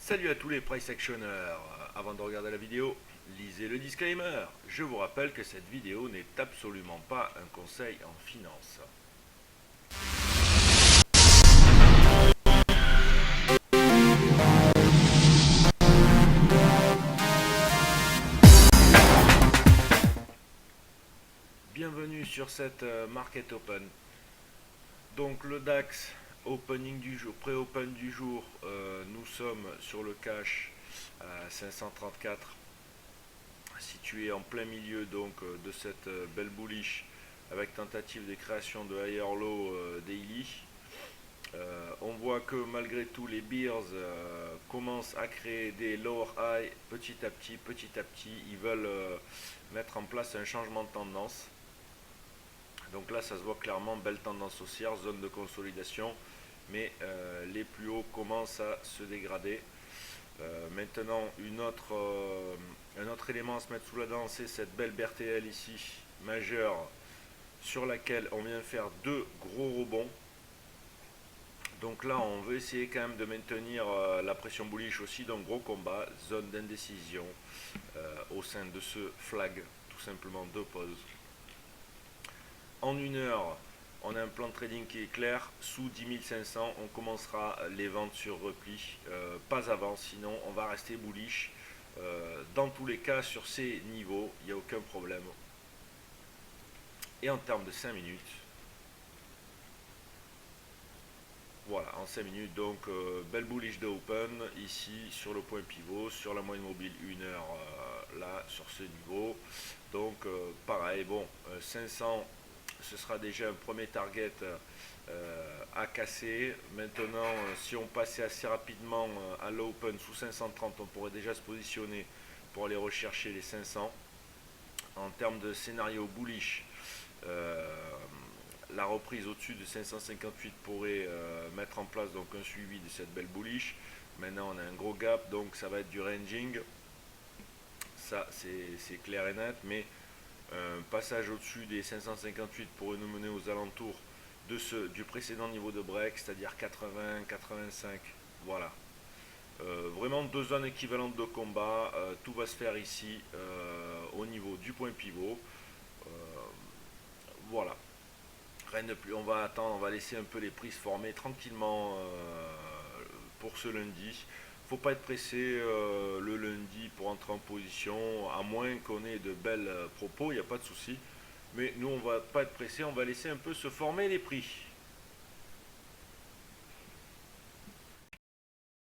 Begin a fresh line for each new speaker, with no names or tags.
Salut à tous les price actionneurs. Avant de regarder la vidéo, lisez le disclaimer. Je vous rappelle que cette vidéo n'est absolument pas un conseil en finance. Bienvenue sur cette Market Open. Donc le DAX, opening du jour, pré-open du jour, nous sommes sur le cash à 534, situé en plein milieu donc de cette belle bullish avec tentative de création de higher low daily. On voit que malgré tout les bears commencent à créer des lower high petit à petit, ils veulent mettre en place un changement de tendance. Donc là ça se voit clairement, belle tendance haussière, zone de consolidation, mais les plus hauts commencent à se dégrader. Maintenant un autre élément à se mettre sous la dent, c'est cette belle BRTL ici, majeure, sur laquelle on vient faire deux gros rebonds. Donc là on veut essayer quand même de maintenir la pression bullish aussi, donc gros combat, zone d'indécision au sein de ce flag, tout simplement de pause. En une heure, on a un plan de trading qui est clair, sous 10 500, on commencera les ventes sur repli, pas avant, sinon on va rester bullish. Dans tous les cas, sur ces niveaux, il n'y a aucun problème. Et en termes de 5 minutes, voilà, en 5 minutes, donc belle bullish de open, ici sur le point pivot, sur la moyenne mobile 1 heure, là, sur ce niveau. Donc pareil, bon, 500, ce sera déjà un premier target à casser. Maintenant, si on passait assez rapidement à l'open sous 530, on pourrait déjà se positionner pour aller rechercher les 500. En termes de scénario bullish, la reprise au-dessus de 558 pourrait mettre en place donc un suivi de cette belle bullish. Maintenant on a un gros gap, donc ça va être du ranging, ça c'est clair et net, mais un passage au-dessus des 558 pourrait nous mener aux alentours de du précédent niveau de break, c'est-à-dire 80, 85, voilà. Vraiment deux zones équivalentes de combat, tout va se faire ici au niveau du point pivot. Euh, voilà. Rien de plus, on va attendre, on va laisser un peu les prix se former tranquillement pour ce lundi. Faut pas être pressé le lundi pour entrer en position, à moins qu'on ait de belles propos, il n'y a pas de souci. Mais nous, on va pas être pressé, on va laisser un peu se former les prix.